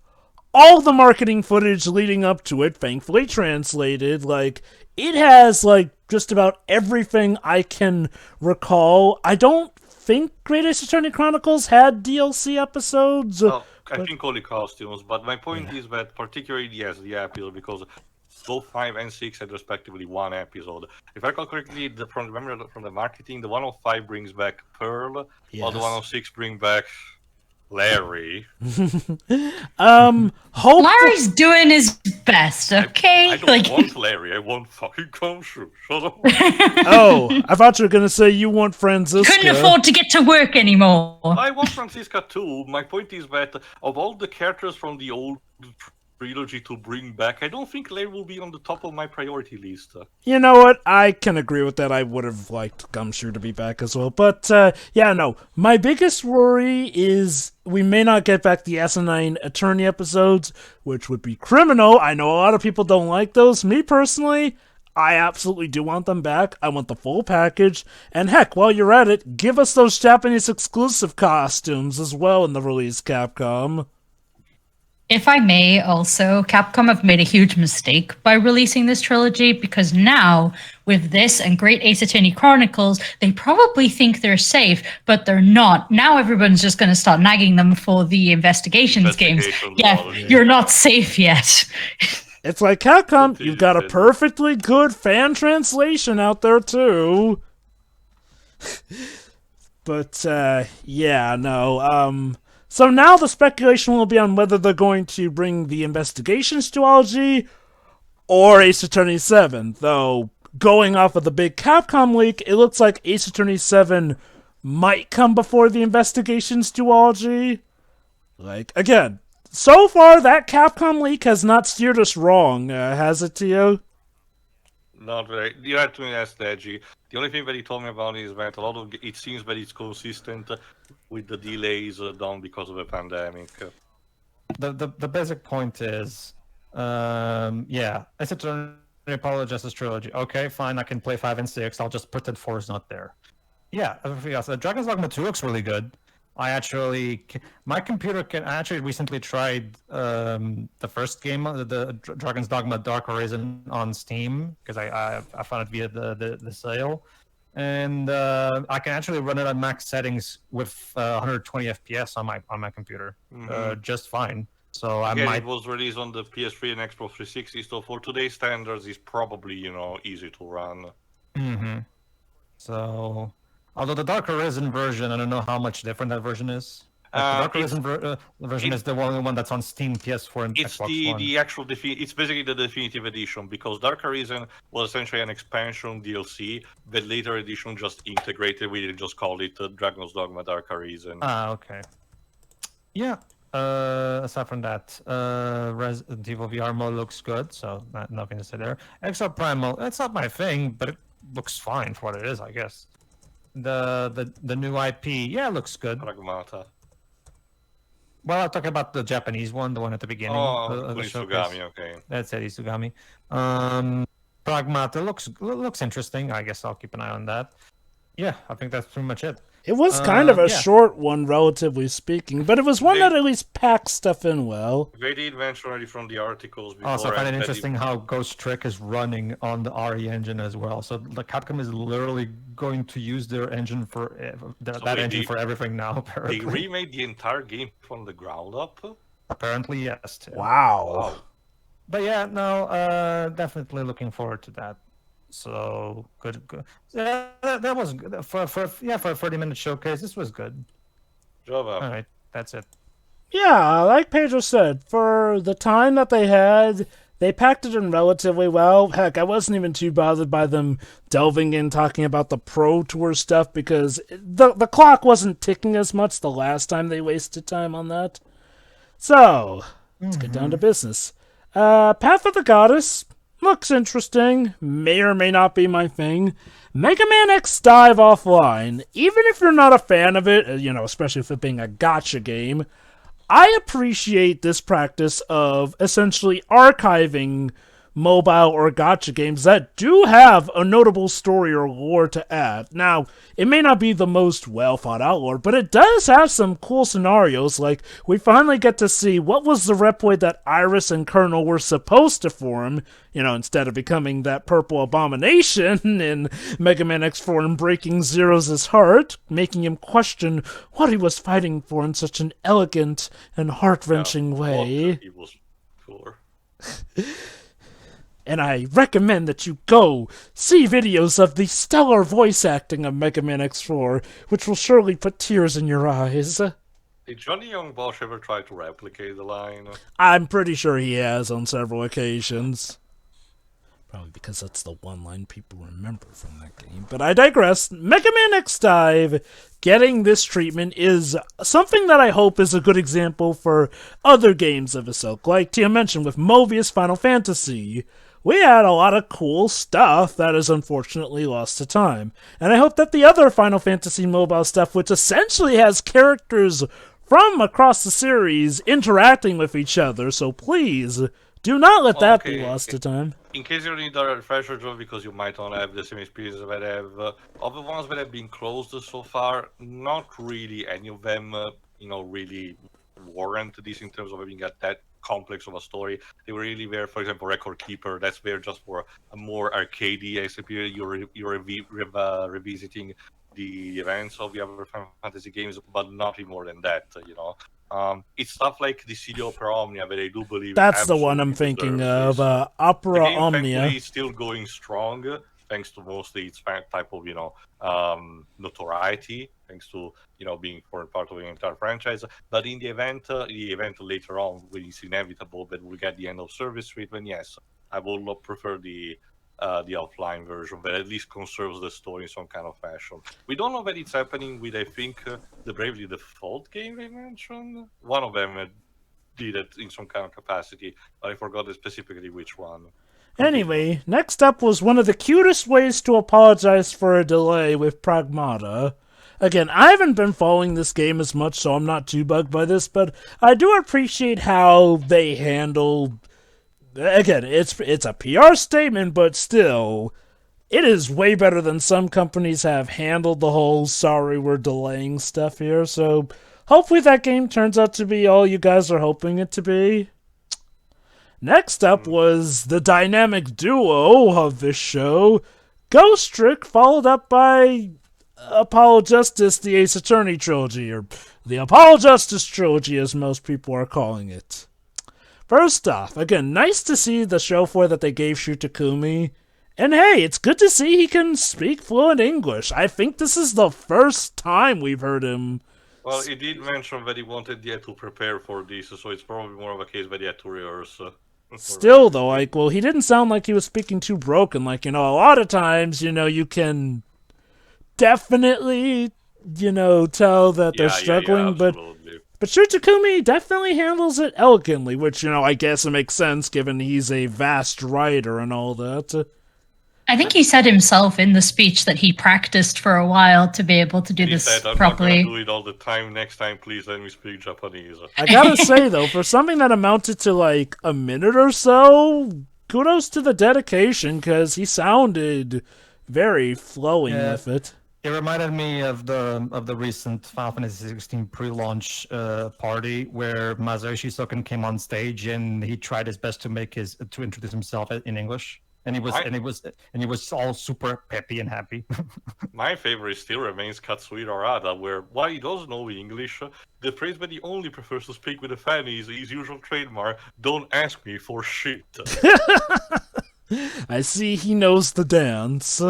all the marketing footage leading up to it, thankfully translated. Like, it has, like, just about everything I can recall. I don't think Great Ace Attorney Chronicles had DLC episodes. I think only costumes, but my point is that particularly, yes, the episode, because both 5 and 6 had respectively one episode. If I recall correctly, from the marketing, the 105 brings back Pearl, while the 106 brings back Larry. Larry's doing his best, okay? I don't want Larry, I want fucking Khonshu. Shut up. Oh, I thought you were gonna say you want Franziska. Couldn't afford to get to work anymore. I want Franziska too. My point is that of all the characters from the old trilogy to bring back, I don't think Larry will be on the top of my priority list. You know what? I can agree with that. I would have liked Gumshoe to be back as well. But, yeah, no. My biggest worry is we may not get back the Asinine Attorney episodes, which would be criminal. I know a lot of people don't like those. Me, personally, I absolutely do want them back. I want the full package. And heck, while you're at it, give us those Japanese exclusive costumes as well in the release, Capcom. If I may also, Capcom have made a huge mistake by releasing this trilogy, because now, with this and Great Ace Attorney Chronicles, they probably think they're safe, but they're not. Now everyone's just going to start nagging them for the investigations games. Yeah, you're not safe yet. It's like, Capcom, you've got a perfectly good fan translation out there, too. But, yeah, no, So now the speculation will be on whether they're going to bring the Investigations duology or Ace Attorney 7. Though, going off of the big Capcom leak, it looks like Ace Attorney 7 might come before the Investigations duology. Like, again, so far that Capcom leak has not steered us wrong, has it, Tio? Not very. You have to ask Edgy. The only thing that he told me about is that it seems that it's consistent with the delays done because of the pandemic. The basic point is, yeah, Ace Attorney Apollo Justice Trilogy. Okay, fine, I can play 5 and 6. I'll just pretend 4 is not there. Yeah, everything else. Dragon's Dogma 2 looks really good. My computer I actually recently tried the first game, the Dragon's Dogma Dark Horizon on Steam, because I found it via the sale, and I can actually run it on max settings with 120 FPS on my computer, just fine. So it was released on the PS3 and Xbox 360, so for today's standards, it's probably easy to run. So. Although the Dark Horizon version, I don't know how much different that version is. Dark Arisen version is the only one that's on Steam, PS4, and it's Xbox One. the actual it's basically the definitive edition, because Dark Arisen was essentially an expansion DLC. The later edition just integrated with it and just called it Dragon's Dogma Dark Arisen. Ah, okay. Yeah. Aside from that, Resident Evil VR mode looks good, so nothing to say there. Exo Primal, it's not my thing, but it looks fine for what it is, I guess. The new IP, yeah, it looks good. Pragmata. Well, I'm talking about the Japanese one, the one at the beginning. Oh, the Isugami, okay. That's it, Isugami. Pragmata looks interesting. I guess I'll keep an eye on that. Yeah, I think that's pretty much it. It was kind of a short one, relatively speaking, but it was one that at least packed stuff in well. They did mention already from the articles before. Also, I find it interesting how Ghost Trick is running on the RE engine as well. So the Capcom is literally going to use their engine for that engine for everything now. Apparently, they remade the entire game from the ground up. Apparently, yes. Too. Wow. But yeah, no, definitely looking forward to that. So good. That was good for a 30-minute showcase. This was good. Job up. All right, that's it. Yeah, like Pedro said, for the time that they had, they packed it in relatively well. Heck, I wasn't even too bothered by them delving in talking about the Pro Tour stuff, because the clock wasn't ticking as much the last time they wasted time on that. So let's get down to business. Path of the Goddess. Looks interesting, may or may not be my thing. Mega Man X Dive Offline, even if you're not a fan of it, especially if it being a gacha game, I appreciate this practice of essentially archiving mobile or gacha games that do have a notable story or lore to add. Now, it may not be the most well thought out lore, but it does have some cool scenarios, like we finally get to see what was the Reploid that Iris and Colonel were supposed to form, instead of becoming that purple abomination in Mega Man X4 and breaking Zero's heart, making him question what he was fighting for in such an elegant and heart-wrenching way. And I recommend that you go see videos of the stellar voice acting of Mega Man X4, which will surely put tears in your eyes. Did Johnny Young Bosch ever try to replicate the line? I'm pretty sure he has on several occasions. Probably because that's the one line people remember from that game. But I digress. Mega Man X Dive getting this treatment is something that I hope is a good example for other games of this ilk. Like Tia mentioned with Mobius Final Fantasy, we had a lot of cool stuff that is unfortunately lost to time. And I hope that the other Final Fantasy mobile stuff, which essentially has characters from across the series interacting with each other, so please do not let that be lost to time. In case you need a refresher, Joe, because you might not have the same experience that I have, of the ones that have been closed so far, not really any of them, really warrant this in terms of having that complex of a story. They were really there, for example, Record Keeper, that's there just for a more arcadey experience. You're revisiting the events of the other Final Fantasy games, but nothing more than that, It's stuff like the City Opera Omnia that I do believe that's the one I'm thinking of, Opera the game, Omnia. Is still going strong, thanks to mostly its type of, notoriety, thanks to, being for part of the entire franchise. But in the event later on, when it's inevitable that we get the end of service treatment, yes, I would prefer the offline version that at least conserves the story in some kind of fashion. We don't know that it's happening with, I think, the Bravely Default game they mentioned. One of them did it in some kind of capacity, but I forgot specifically which one. Anyway, next up was one of the cutest ways to apologize for a delay with Pragmata. Again, I haven't been following this game as much, so I'm not too bugged by this, but I do appreciate how they handle... Again, it's a PR statement, but still, it is way better than some companies have handled the whole sorry we're delaying stuff here, so hopefully that game turns out to be all you guys are hoping it to be. Next up was the dynamic duo of this show, Ghost Trick, followed up by Apollo Justice, the Ace Attorney trilogy, or the Apollo Justice trilogy as most people are calling it. First off, again, nice to see the show for that they gave Shu Takumi. And hey, it's good to see he can speak fluent English. I think this is the first time we've heard him Well, he did mention that he wanted yet to prepare for this, so it's probably more of a case that he had to rehearse. Still, though, like, well, he didn't sound like he was speaking too broken. Like, a lot of times, you can definitely, tell that they're struggling, but Shu Takumi definitely handles it elegantly, which, I guess it makes sense given he's a vast writer and all that. I think he said himself in the speech that he practiced for a while to be able to do this said, I'm properly. not gonna do it all the time. Next time, please let me speak Japanese. I gotta say, though, for something that amounted to, like, a minute or so, kudos to the dedication, because he sounded very flowing with it. It reminded me of the recent Final Fantasy 16 pre-launch party where Masayoshi Soken came on stage and he tried his best to introduce himself in English. And he was all super peppy and happy. My favorite still remains Katsuhiro Arada, where while he does know English, the phrase that he only prefers to speak with the fan is his usual trademark, don't ask me for shit. I see he knows the dance.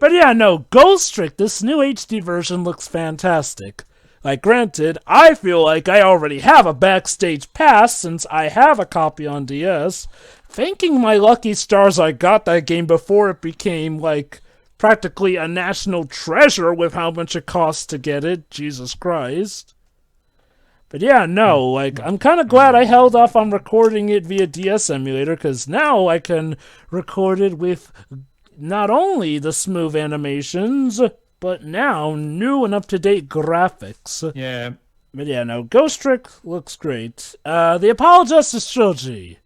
But yeah, no, Ghost Trick, this new HD version looks fantastic. Like, granted, I feel like I already have a backstage pass since I have a copy on DS. Thanking my lucky stars I got that game before it became, like, practically a national treasure with how much it costs to get it. Jesus Christ. But yeah, no, like, I'm kind of glad I held off on recording it via DS emulator, because now I can record it with not only the smooth animations, but now new and up-to-date graphics. Yeah. But yeah, no, Ghost Trick looks great. The Apollo Justice Trilogy.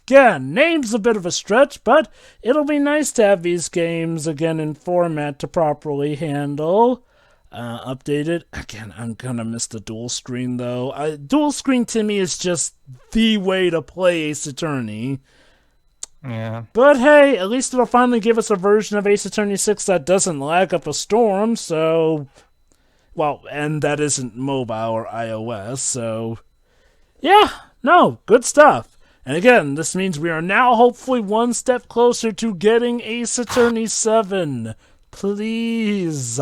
Again, name's a bit of a stretch, but it'll be nice to have these games again in format to properly handle. Updated. Again, I'm gonna miss the dual screen, though. Dual screen to me is just the way to play Ace Attorney. Yeah. But hey, at least it'll finally give us a version of Ace Attorney 6 that doesn't lag up a storm, so... Well, and that isn't mobile or iOS, so... Yeah, no, good stuff. And again, this means we are now hopefully one step closer to getting Ace Attorney 7. Please.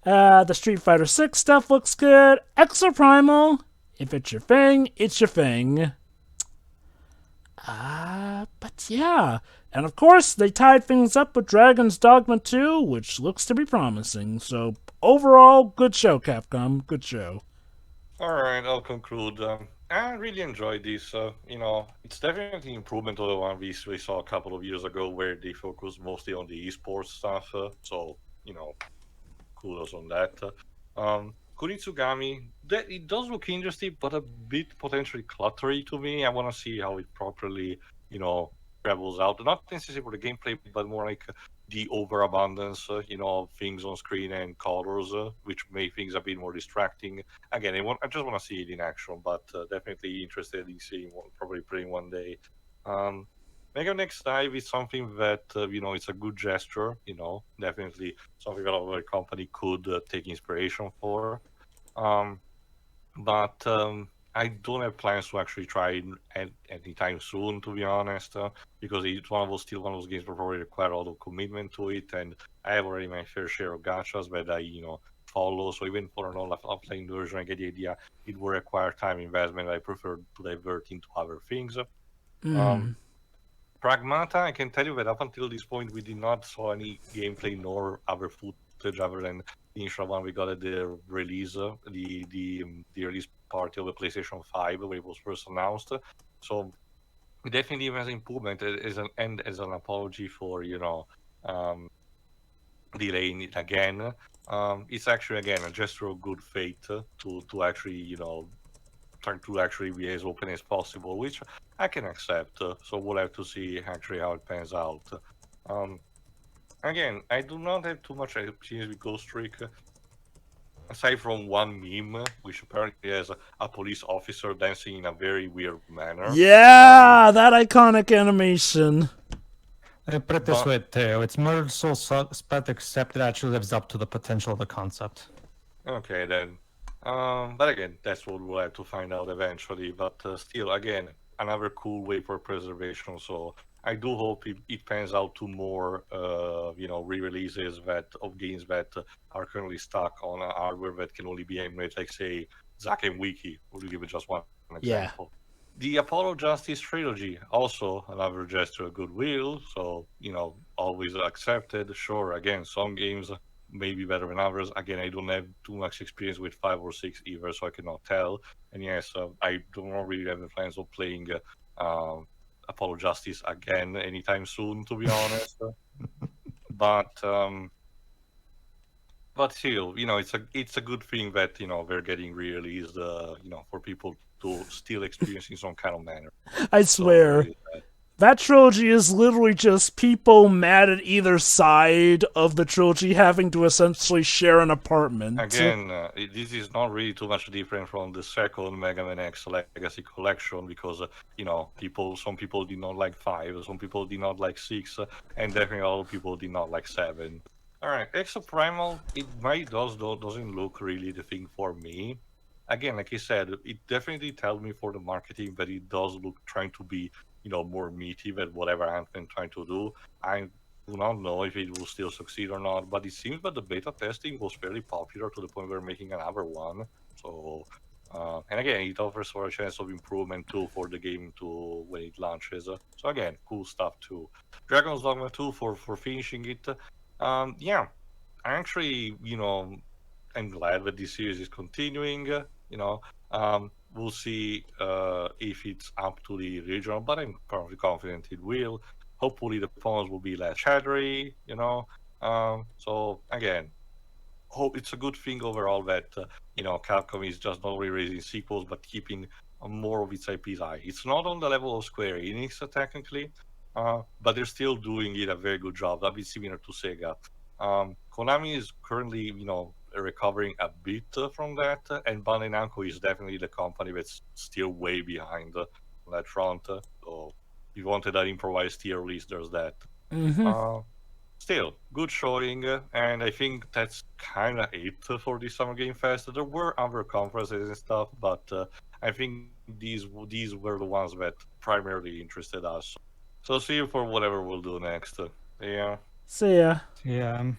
The Street Fighter 6 stuff looks good. Exoprimal, if it's your thing, it's your thing. But yeah. And of course, they tied things up with Dragon's Dogma 2, which looks to be promising. So, overall, good show, Capcom. Good show. Alright, I'll conclude. I really enjoyed this. It's definitely an improvement over the one we saw a couple of years ago where they focused mostly on the esports stuff. So, kudos on that. Kunitsugami, it does look interesting, but a bit potentially cluttery to me. I want to see how it properly, travels out. Not necessarily for the gameplay, but more like the overabundance, of things on screen and colors, which make things a bit more distracting. Again, I just want to see it in action, but definitely interested in seeing one, probably playing one day. Mega Next Dive is something that, it's a good gesture, definitely something that our company could take inspiration for. But I don't have plans to actually try it anytime soon, to be honest, because it's one of those games that probably require a lot of commitment to it, and I have already my fair share of gachas that I, follow, so even for an offline version, I get the idea it will require time investment. I prefer to divert into other things. Pragmata, I can tell you that up until this point, we did not saw any gameplay nor other footage other than the initial one we got at the release, the release party of the PlayStation 5 where it was first announced. So definitely as an improvement as an apology for delaying it again. It's actually again a gesture of good faith to actually try to actually be as open as possible, which I can accept. So we'll have to see actually how it pans out. Again, I do not have too much experience with Ghost Trick. Aside from one meme, which apparently has a police officer dancing in a very weird manner. Yeah, that iconic animation. Put it this way, Theo. It's murder so suspect, except it actually lives up to the potential of the concept. Okay, then. But again, that's what we'll have to find out eventually. But still, again, another cool way for preservation. So I do hope it pans out to more, re-releases of games that are currently stuck on hardware that can only be emulated, like say Zack and Wiki. We'll give it just one Yeah. example. The Apollo Justice trilogy, also another gesture of goodwill. So always accepted. Sure, again, some games may be better than others. Again, I don't have too much experience with 5 or 6 either, so I cannot tell. And yes, I don't really have the plans of playing. Apollo Justice again anytime soon, to be honest. But still, it's a good thing that they're getting released, for people to still experience in some kind of manner. I So there swear. is that. That trilogy is literally just people mad at either side of the trilogy having to essentially share an apartment. Again, this is not really too much different from the second Mega Man X Legacy Collection because, some people did not like 5, some people did not like 6, and definitely a lot of people did not like 7. All right, Exo Primal, doesn't look really the thing for me. Again, like I said, it definitely tells me for the marketing that it does look trying to be, more meaty than whatever Anthem trying to do. I do not know if it will still succeed or not, but it seems that the beta testing was fairly popular to the point where we're making another one. So, and again, it offers for a chance of improvement too for the game to when it launches. So again, cool stuff too. Dragon's Dogma 2 for finishing it. Yeah, actually, I'm glad that this series is continuing. We'll see if it's up to the original, but I'm probably confident it will. Hopefully, the phones will be less chattery. So again, hope it's a good thing overall that Capcom is just not really releasing sequels, but keeping more of its IPs high. It's not on the level of Square Enix technically, but they're still doing it a very good job. A bit similar to Sega. Konami is currently, recovering a bit from that, and Bandai Namco is definitely the company that's still way behind on that front. So if you wanted an improvised tier list, there's that. Still, good showing, and I think that's kind of it for the Summer Game Fest. There were other conferences and stuff, but I think these were the ones that primarily interested us. So see you for whatever we'll do next. Yeah. See ya. Yeah.